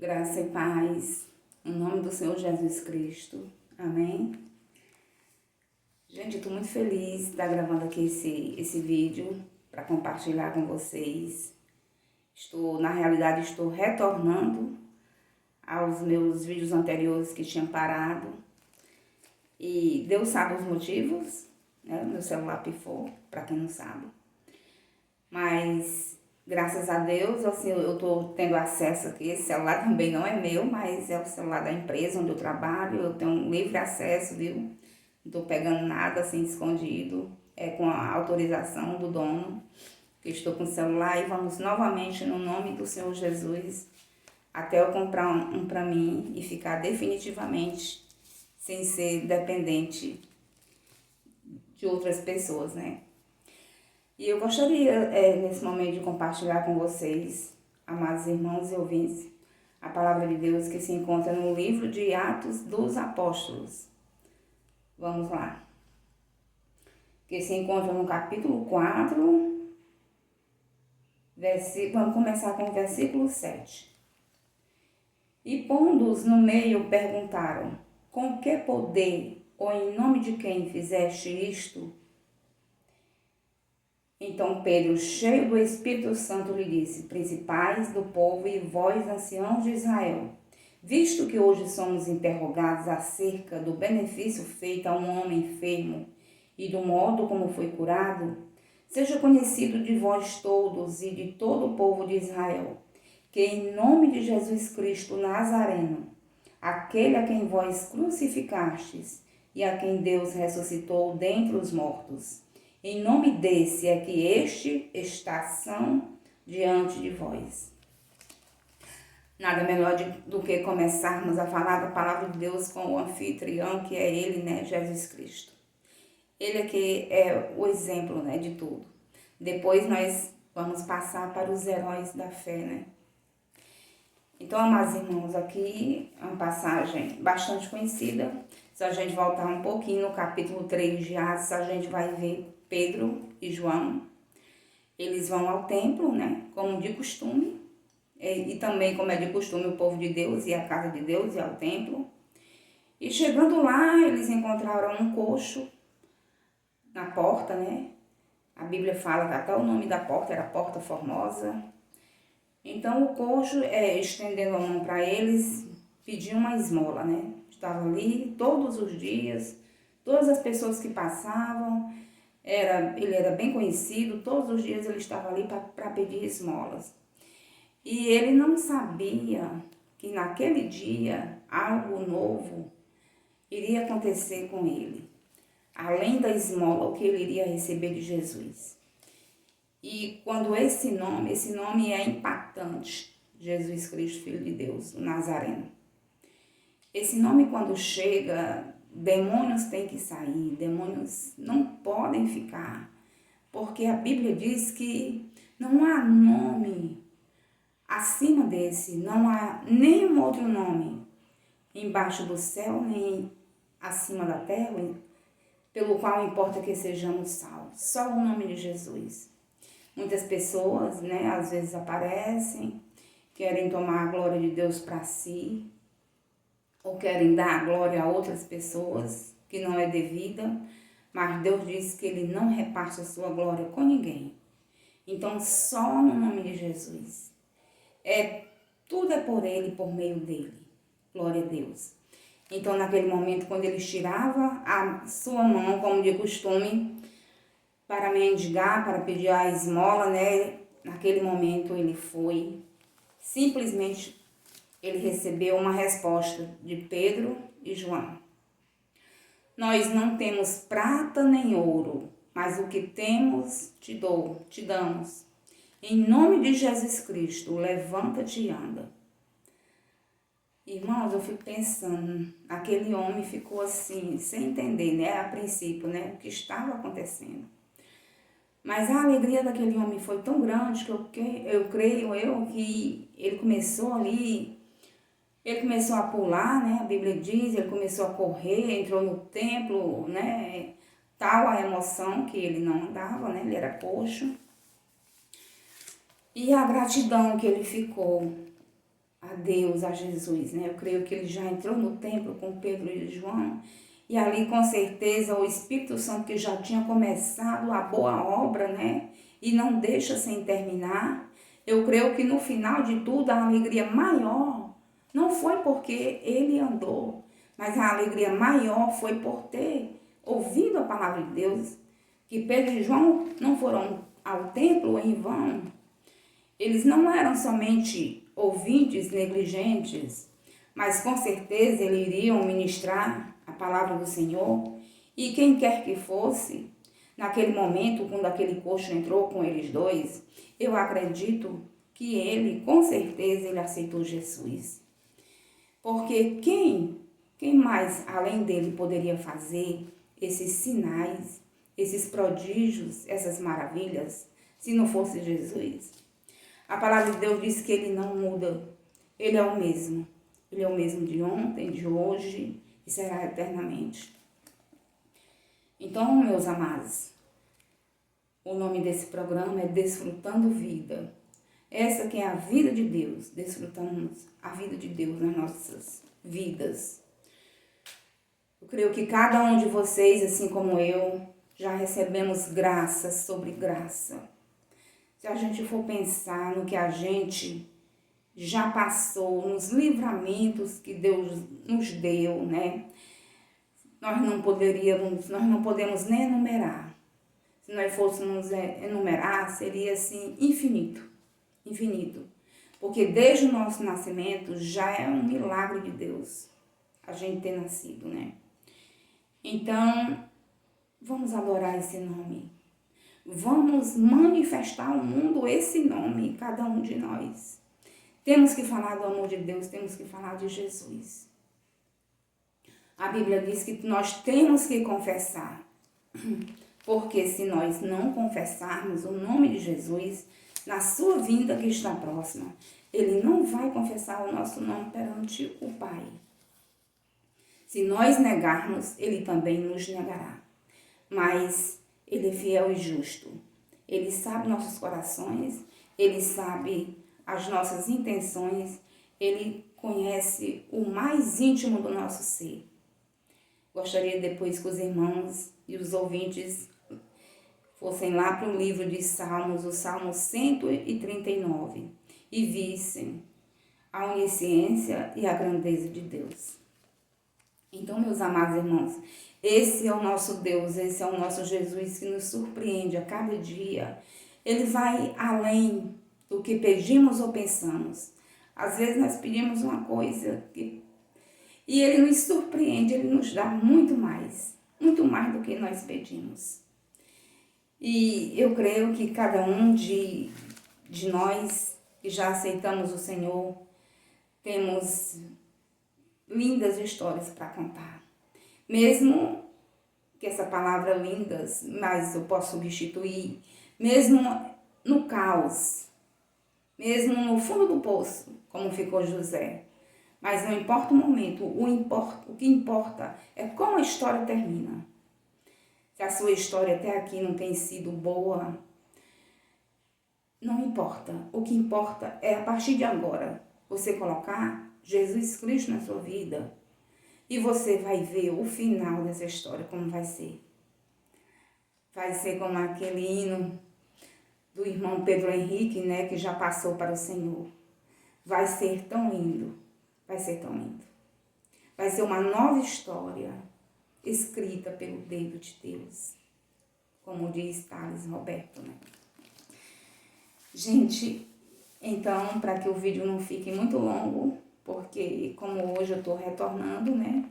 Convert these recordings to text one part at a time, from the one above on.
Graça e paz, em nome do Senhor Jesus Cristo. Amém? Gente, eu estou muito feliz de estar gravando aqui esse vídeo para compartilhar com vocês. Na realidade, estou retornando aos meus vídeos anteriores que tinham parado. E Deus sabe os motivos, né? Meu celular pifou, para quem não sabe. Mas graças a Deus, assim, eu estou tendo acesso aqui. Esse celular também não é meu, mas é o celular da empresa onde eu trabalho. Eu tenho um livre acesso, viu? Não estou pegando nada assim escondido. É com a autorização do dono que estou com o celular. E vamos novamente no nome do Senhor Jesus, até eu comprar um para mim e ficar definitivamente sem ser dependente de outras pessoas, né? E eu gostaria, nesse momento, de compartilhar com vocês, amados irmãos e ouvintes, a palavra de Deus que se encontra no livro de Atos dos Apóstolos. Vamos lá. Que se encontra no capítulo 4, vamos começar com o versículo 7. E pondo-os no meio, perguntaram: com que poder ou em nome de quem fizeste isto? Então Pedro, cheio do Espírito Santo, lhe disse: principais do povo e vós, anciãos de Israel, visto que hoje somos interrogados acerca do benefício feito a um homem enfermo e do modo como foi curado, seja conhecido de vós todos e de todo o povo de Israel, que em nome de Jesus Cristo Nazareno, aquele a quem vós crucificastes e a quem Deus ressuscitou dentre os mortos, em nome desse é que este está são diante de vós. Nada melhor do que começarmos a falar da palavra de Deus com o anfitrião, que é ele, né, Jesus Cristo. Ele aqui é o exemplo, né, de tudo. Depois nós vamos passar para os heróis da fé, né? Então, amados irmãos, aqui é uma passagem bastante conhecida. Se a gente voltar um pouquinho no capítulo 3 de Atos, a gente vai ver Pedro e João. Eles vão ao templo, né, como de costume. E também, como é de costume, o povo de Deus e a casa de Deus e ao templo. E chegando lá, eles encontraram um coxo na porta, né? A Bíblia fala que até o nome da porta era Porta Formosa. Então o coxo, estendendo a mão para eles, pediu uma esmola, né? Estava ali todos os dias, todas as pessoas que passavam, ele era bem conhecido, todos os dias ele estava ali para pedir esmolas. E ele não sabia que naquele dia algo novo iria acontecer com ele, além da esmola, o que ele iria receber de Jesus. E quando esse nome é impactante, Jesus Cristo, Filho de Deus, o Nazareno. Esse nome, quando chega, demônios têm que sair, demônios não podem ficar, porque a Bíblia diz que não há nome acima desse, não há nenhum outro nome embaixo do céu, nem acima da terra, pelo qual importa que sejamos salvos. Só o nome de Jesus. Muitas pessoas, né, às vezes aparecem, querem tomar a glória de Deus para si, ou querem dar a glória a outras pessoas, que não é devida, mas Deus diz que Ele não reparte a sua glória com ninguém. Então, só no nome de Jesus. Tudo é por Ele e por meio dEle. Glória a Deus. Então, naquele momento, quando ele estirava a sua mão, como de costume, para mendigar, para pedir a esmola, né? Naquele momento ele foi, simplesmente ele recebeu uma resposta de Pedro e João. Nós não temos prata nem ouro, mas o que temos te damos. Em nome de Jesus Cristo, levanta-te e anda. Irmãos, eu fico pensando, aquele homem ficou assim, sem entender, né? A princípio, né? O que estava acontecendo. Mas a alegria daquele homem foi tão grande que eu creio que ele começou ali, ele começou a pular, né? A Bíblia diz, ele começou a correr, entrou no templo, né? Tal a emoção que ele não andava, né? Ele era coxo. E a gratidão que ele ficou a Deus, a Jesus, né? Eu creio que ele já entrou no templo com Pedro e João, e ali com certeza o Espírito Santo que já tinha começado a boa obra, né? E não deixa sem terminar. Eu creio que no final de tudo a alegria maior não foi porque ele andou, mas a alegria maior foi por ter ouvido a palavra de Deus, que Pedro e João não foram ao templo em vão. Eles não eram somente ouvintes negligentes, mas com certeza eles iriam ministrar a palavra do Senhor. E quem quer que fosse, naquele momento, quando aquele coxo entrou com eles dois, eu acredito que ele, com certeza, ele aceitou Jesus. Porque quem mais, além dele, poderia fazer esses sinais, esses prodígios, essas maravilhas, se não fosse Jesus? A palavra de Deus diz que ele não muda. Ele é o mesmo. Ele é o mesmo de ontem, de hoje e será eternamente. Então, meus amados, o nome desse programa é Desfrutando Vida. Essa que é a vida de Deus. Desfrutamos a vida de Deus nas nossas vidas. Eu creio que cada um de vocês, assim como eu, já recebemos graça sobre graça. Se a gente for pensar no que a gente já passou, nos livramentos que Deus nos deu, né? Nós não podemos nem enumerar. Se nós fôssemos enumerar, seria assim infinito, infinito. Porque desde o nosso nascimento já é um milagre de Deus a gente ter nascido, né? Então, vamos adorar esse nome. Vamos manifestar ao mundo esse nome, cada um de nós. Temos que falar do amor de Deus, temos que falar de Jesus. A Bíblia diz que nós temos que confessar, porque se nós não confessarmos o nome de Jesus, na sua vinda que está próxima, ele não vai confessar o nosso nome perante o Pai. Se nós negarmos, ele também nos negará. Mas ele é fiel e justo. Ele sabe nossos corações, ele sabe as nossas intenções, ele conhece o mais íntimo do nosso ser. Gostaria depois que os irmãos e os ouvintes fossem lá para o livro de Salmos, o Salmo 139, e vissem a onisciência e a grandeza de Deus. Então, meus amados irmãos, esse é o nosso Deus, esse é o nosso Jesus que nos surpreende a cada dia. Ele vai além do que pedimos ou pensamos. Às vezes nós pedimos uma coisa e ele nos surpreende, ele nos dá muito mais do que nós pedimos. E eu creio que cada um de nós que já aceitamos o Senhor, temos lindas histórias para contar. Mesmo que essa palavra lindas, mas eu posso substituir, mesmo no caos, mesmo no fundo do poço, como ficou José. Mas não importa o momento, o que importa é como a história termina. Se a sua história até aqui não tem sido boa, não importa. O que importa é, a partir de agora, você colocar Jesus Cristo na sua vida e você vai ver o final dessa história, como vai ser. Vai ser como aquele hino do irmão Pedro Henrique, né, que já passou para o Senhor. Vai ser tão lindo, vai ser tão lindo. Vai ser uma nova história escrita pelo dedo de Deus, como diz Thales Roberto, né? Gente, então, para que o vídeo não fique muito longo, porque como hoje eu estou retornando, né?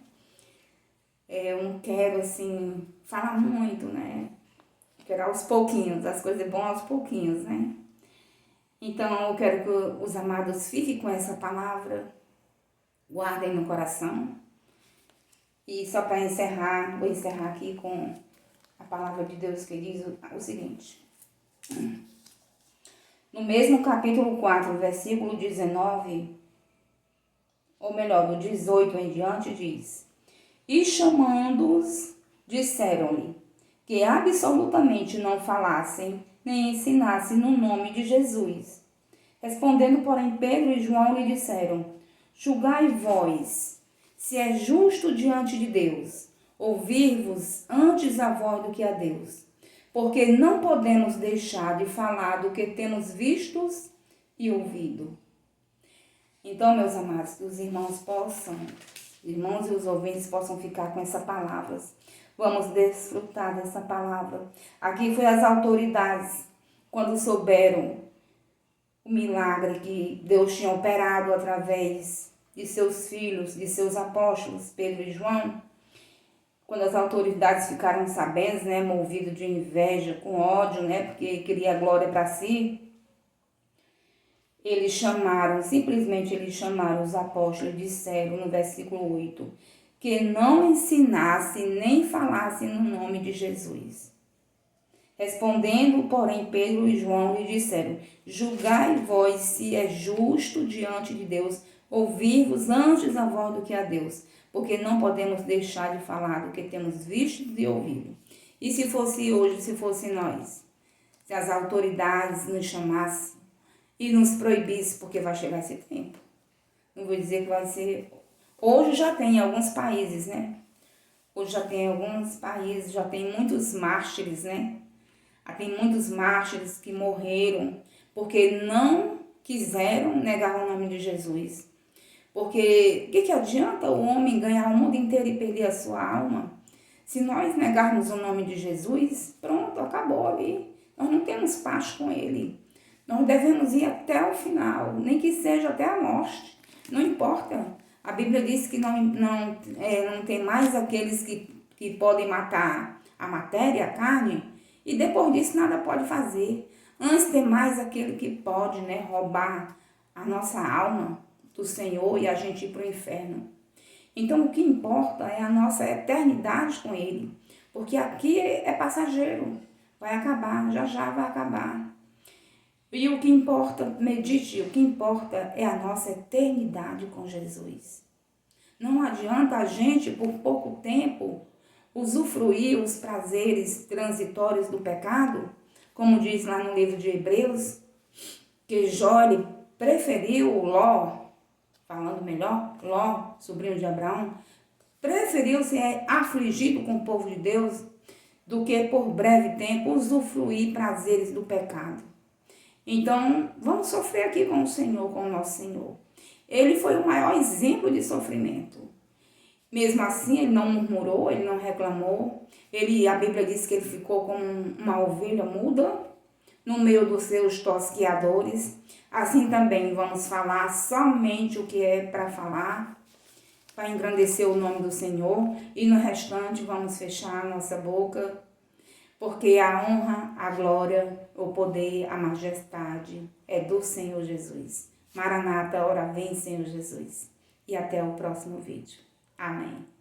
Eu não quero, assim, falar muito, né? Quero aos pouquinhos, as coisas bom aos pouquinhos, né? Então, eu quero que os amados fiquem com essa palavra, guardem no coração. E só para encerrar, vou encerrar aqui com a palavra de Deus que diz o seguinte. No mesmo capítulo 4, versículo 19, ou melhor, do 18 em diante, diz: E chamando-os, disseram-lhe que absolutamente não falassem nem ensinassem no nome de Jesus. Respondendo, porém, Pedro e João lhe disseram: julgai vós, se é justo diante de Deus, ouvir-vos antes a voz do que a Deus, porque não podemos deixar de falar do que temos vistos e ouvido. Então, meus amados, que os irmãos e os ouvintes possam ficar com essa palavra. Vamos desfrutar dessa palavra. Aqui foi as autoridades, quando souberam o milagre que Deus tinha operado através de seus filhos, de seus apóstolos, Pedro e João. Quando as autoridades ficaram sabendo, movido de inveja, com ódio, porque queria glória para si, simplesmente eles chamaram os apóstolos e disseram no versículo 8, que não ensinasse nem falasse no nome de Jesus. Respondendo, porém, Pedro e João lhe disseram: julgai vós se é justo diante de Deus ouvir-vos antes a voz do que a Deus, porque não podemos deixar de falar do que temos visto e ouvido. E se fosse hoje, se fosse nós, se as autoridades nos chamassem e nos proibissem, porque vai chegar esse tempo. Não vou dizer que vai ser... Hoje já tem em alguns países, Hoje já tem alguns países, já tem muitos mártires, Tem muitos mártires que morreram porque não quiseram negar o nome de Jesus. Porque o que adianta o homem ganhar o mundo inteiro e perder a sua alma? Se nós negarmos o nome de Jesus, pronto, acabou ali. Nós não temos paz com ele. Nós devemos ir até o final, nem que seja até a morte. Não importa. A Bíblia diz que não tem mais aqueles que podem matar a matéria, a carne, e depois disso nada pode fazer. Antes tem mais aquele que pode, roubar a nossa alma do Senhor e a gente ir para o inferno. Então o que importa é a nossa eternidade com Ele, porque aqui é passageiro, vai acabar, já vai acabar. E o que importa, medite, o que importa é a nossa eternidade com Jesus. Não adianta a gente, por pouco tempo, usufruir os prazeres transitórios do pecado, como diz lá no livro de Hebreus, que Jó preferiu Ló, falando melhor, Ló, sobrinho de Abraão, preferiu ser afligido com o povo de Deus do que por breve tempo usufruir prazeres do pecado. Então, vamos sofrer aqui com o Senhor, com o nosso Senhor. Ele foi o maior exemplo de sofrimento. Mesmo assim, ele não murmurou, ele não reclamou. A Bíblia diz que ele ficou como uma ovelha muda no meio dos seus tosqueadores. Assim também vamos falar somente o que é para falar, para engrandecer o nome do Senhor. E no restante vamos fechar a nossa boca, porque a honra, a glória, o poder, a majestade é do Senhor Jesus. Maranata, ora vem, Senhor Jesus. E até o próximo vídeo. Amém.